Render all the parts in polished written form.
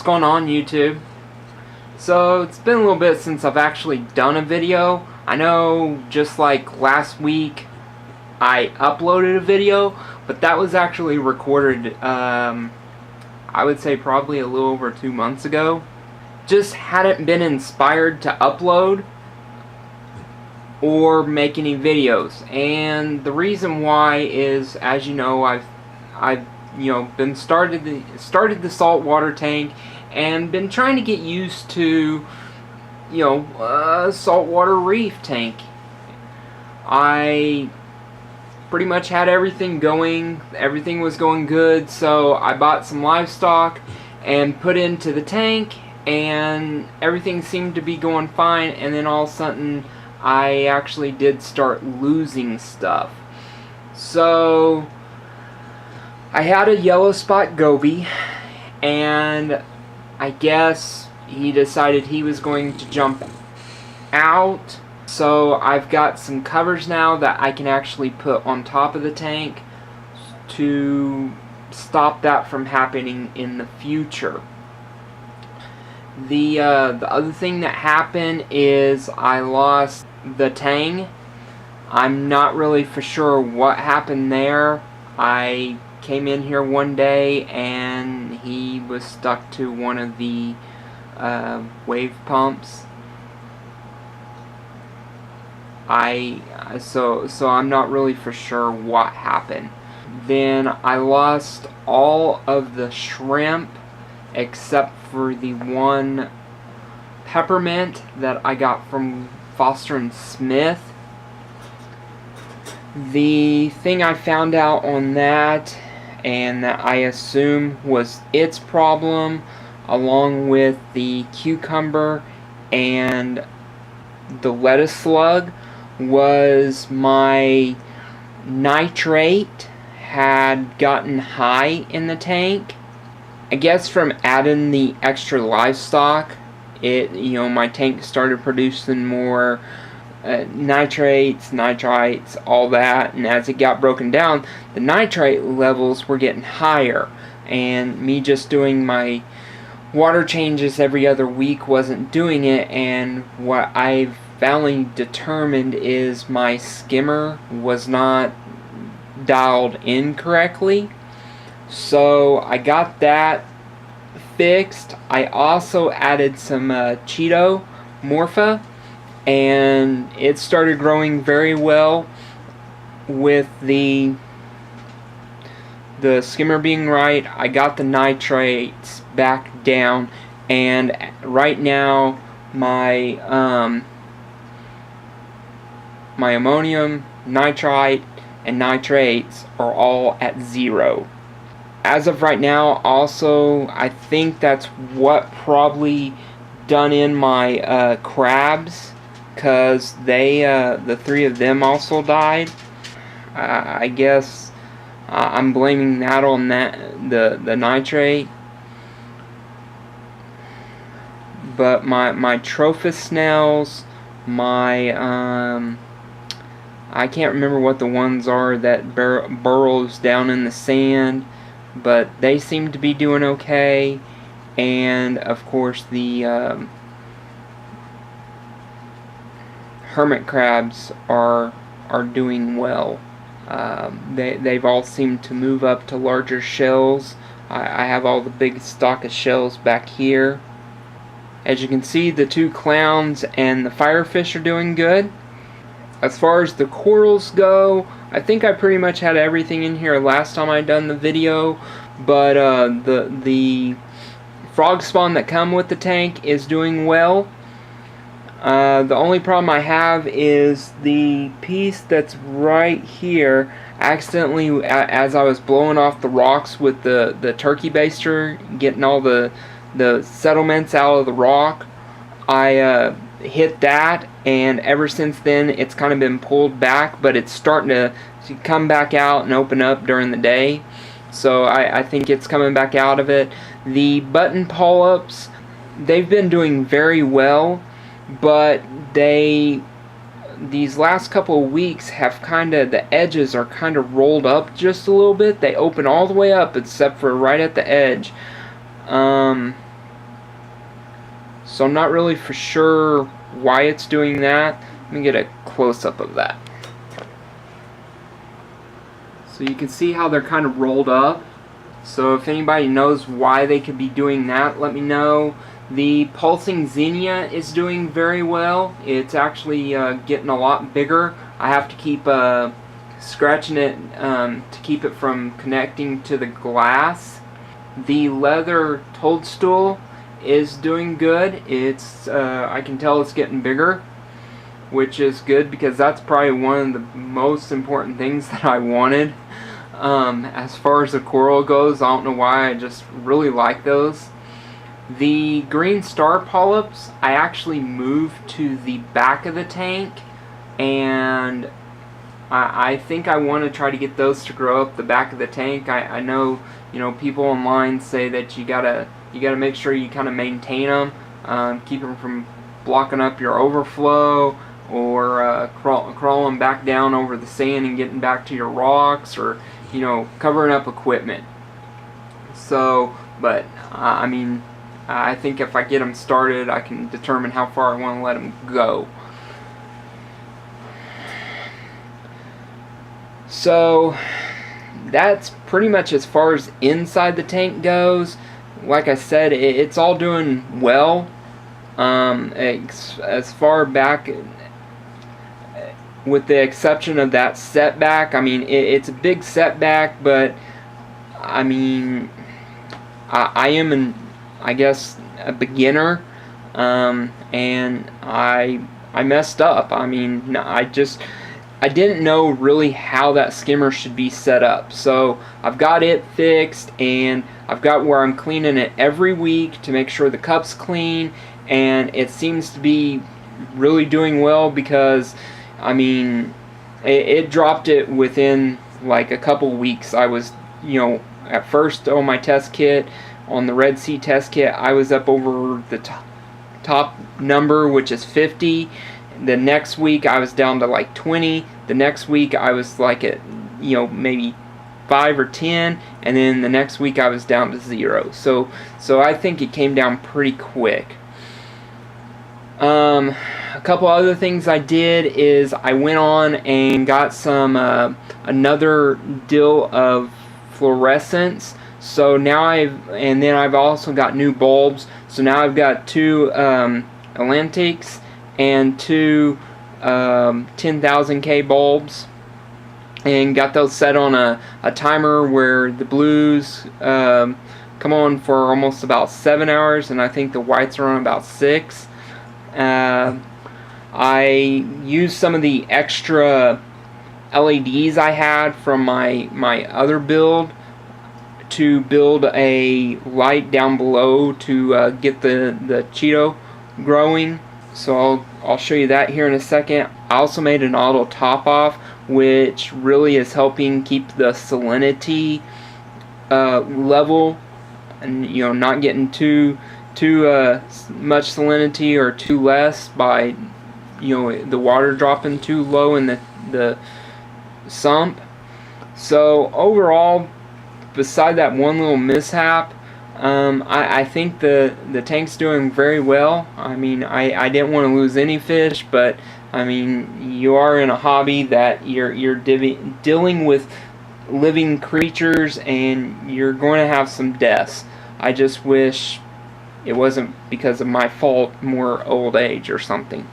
going on, YouTube? So it's been a little bit since I've actually done a video. I know just like last week I uploaded a video, but that was actually recorded I would say probably a little over 2 months ago. Just hadn't been inspired to upload or make any videos, and the reason why is, as you know, I've been started the saltwater tank and been trying to get used to a saltwater reef tank. I pretty much had everything going, everything was going good, so I bought some livestock and put into the tank, and everything seemed to be going fine, and then all of a sudden I actually did start losing stuff. So I had a yellow spot goby, and I guess he decided he was going to jump out. So I've got some covers now that I can actually put on top of the tank to stop that from happening in the future. The other thing that happened is I lost the tang. I'm not really for sure what happened there. I came in here one day and he was stuck to one of the wave pumps. So I'm not really for sure what happened. Then I lost all of the shrimp except for the one peppermint that I got from Foster and Smith. The thing I found out on that, and that I assume was its problem, along with the cucumber and the lettuce slug, was my nitrate had gotten high in the tank. I guess from adding the extra livestock, my tank started producing more nitrates, nitrites, all that, and as it got broken down, the nitrate levels were getting higher, and me just doing my water changes every other week wasn't doing it. And what I've finally determined is my skimmer was not dialed in correctly. So I got that fixed. I also added some Cheeto Morpha, and it started growing very well with the skimmer being right. I got the nitrates back down, and right now my my ammonium, nitrite, and nitrates are all at 0. As of right now, also, I think that's what probably done in my crabs, because the 3 of them also died. I guess I'm blaming that on the nitrate. But my trophy snails, my I can't remember what the ones are that burrows down in the sand, but they seem to be doing okay. And of course the hermit crabs are doing well. They've all seemed to move up to larger shells. I have all the big stock of shells back here. As you can see, the 2 clowns and the firefish are doing good. As far as the corals go, I think I pretty much had everything in here last time I done the video, but the frog spawn that come with the tank is doing well. The only problem I have is the piece that's right here. Accidentally, as I was blowing off the rocks with the turkey baster, getting all the settlements out of the rock, I hit that, and ever since then it's kind of been pulled back, but it's starting to come back out and open up during the day. So I think it's coming back out of it. The button polyps, they've been doing very well, but these last couple of weeks have the edges are kind of rolled up just a little bit. They open all the way up except for right at the edge. So I'm not really for sure why it's doing that. Let me get a close-up of that. So you can see how they're kind of rolled up. So if anybody knows why they could be doing that, let me know. The pulsing Xenia is doing very well. It's actually getting a lot bigger. I have to keep scratching it to keep it from connecting to the glass. The leather toadstool is doing good. It's I can tell it's getting bigger, which is good because that's probably one of the most important things that I wanted. As far as the coral goes, I don't know why, I just really like those. The green star polyps, I actually moved to the back of the tank, and I think I want to try to get those to grow up the back of the tank. I know, you know, people online say that you gotta make sure you kind of maintain them, keep them from blocking up your overflow, or crawling back down over the sand and getting back to your rocks, or, you know, covering up equipment. So, but I mean, I think if I get them started, I can determine how far I want to let them go. So that's pretty much as far as inside the tank goes. Like I said, it's all doing well. As far back, with the exception of that setback, I mean, it's a big setback, but I mean, I am I guess a beginner, and I messed up. I mean, I didn't know really how that skimmer should be set up. So I've got it fixed, and I've got where I'm cleaning it every week to make sure the cup's clean, and it seems to be really doing well because, I mean, it dropped it within like a couple weeks. I was, you know, at first on my test kit, on the Red Sea test kit, I was up over the top number, which is 50. The next week I was down to like 20. The next week I was like at, you know, maybe 5 or 10, and then the next week I was down to 0. So I think it came down pretty quick. A couple other things I did is I went on and got some another deal of fluorescents. So now I've also got new bulbs. So now I've got 2 Atlantics and 2 10,000K bulbs, and got those set on a timer where the blues come on for almost about 7 hours, and I think the whites are on about 6. I used some of the extra LEDs I had from my other build to build a light down below to get the Cheeto growing. So I'll show you that here in a second. I also made an auto top off, which really is helping keep the salinity level, and, you know, not getting too much salinity or too less by, you know, the water dropping too low in the sump. So overall, beside that one little mishap, I think the tank's doing very well. I mean, I didn't want to lose any fish, but I mean, you are in a hobby that you're dealing with living creatures, and you're going to have some deaths. I just wish it wasn't because of my fault, more old age or something.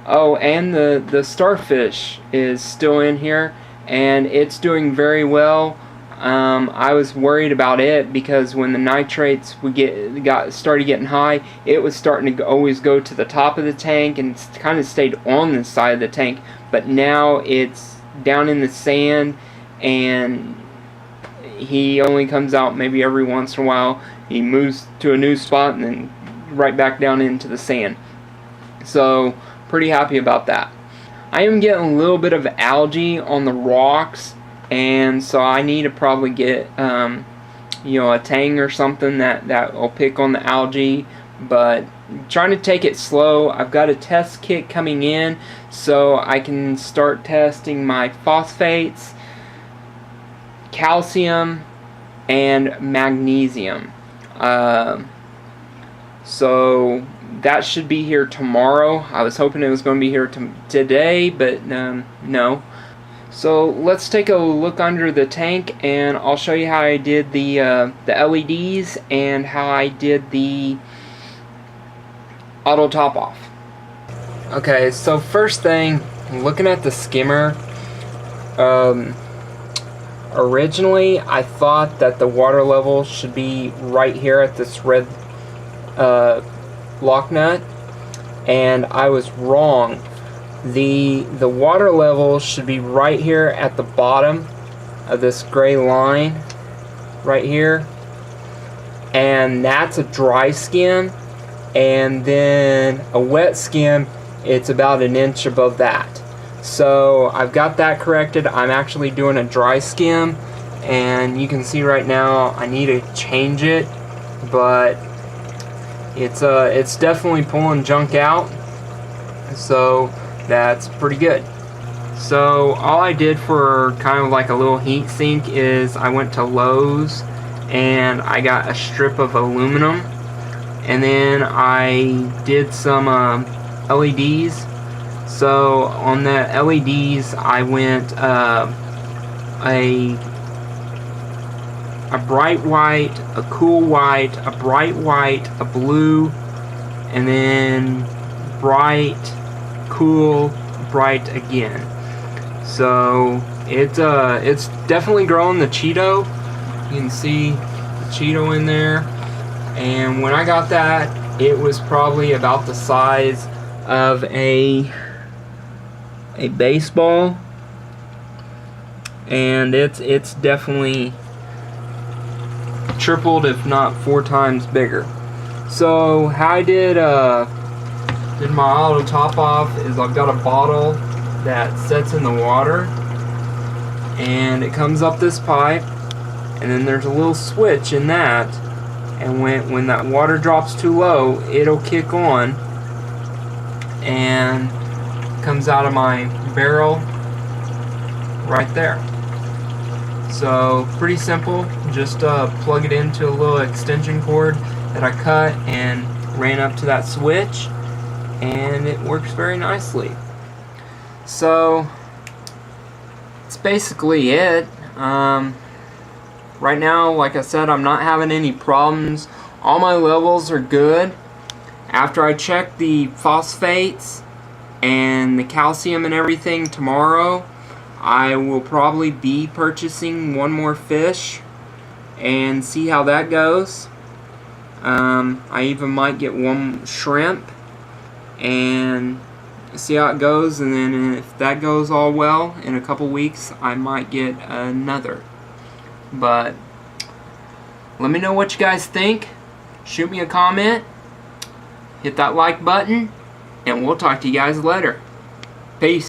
Oh, and the starfish is still in here, and it's doing very well. I was worried about it because when the nitrates started getting high, it was starting to always go to the top of the tank and kind of stayed on the side of the tank. But now it's down in the sand, and he only comes out maybe every once in a while. He moves to a new spot and then right back down into the sand. So pretty happy about that. I am getting a little bit of algae on the rocks, and so I need to probably get you know, a tang or something that will pick on the algae, but trying to take it slow. I've got a test kit coming in, so I can start testing my phosphates, calcium, and magnesium. So that should be here tomorrow. I was hoping it was going to be here today, but no. So let's take a look under the tank, and I'll show you how I did the LEDs and how I did the auto top off. Okay, so first thing, looking at the skimmer, originally I thought that the water level should be right here at this red lock nut, and I was wrong. The water level should be right here at the bottom of this gray line right here, and that's a dry skim, and then a wet skim, it's about an inch above that. So I've got that corrected. I'm actually doing a dry skim, and you can see right now I need to change it, but it's definitely pulling junk out, so that's pretty good. So all I did for kind of like a little heat sink is I went to Lowe's and I got a strip of aluminum, and then I did some LEDs. So on the LEDs I went a bright white, a cool white, a bright white, a blue, and then bright, cool, bright again. So it's definitely growing the Cheeto. You can see the Cheeto in there, and when I got that, it was probably about the size of a baseball, and it's definitely tripled, if not 4 times bigger. So how I did my auto top off is I've got a bottle that sets in the water, and it comes up this pipe, and then there's a little switch in that, and when that water drops too low, it'll kick on and comes out of my barrel right there. So pretty simple, just plug it into a little extension cord that I cut and ran up to that switch, and it works very nicely. So that's basically it. Right now, like I said, I'm not having any problems. All my levels are good. After I check the phosphates and the calcium and everything tomorrow, I will probably be purchasing one more fish and see how that goes. I even might get one shrimp and see how it goes, and then if that goes all well, in a couple weeks I might get another. But let me know what you guys think. Shoot me a comment, hit that like button, and we'll talk to you guys later. Peace.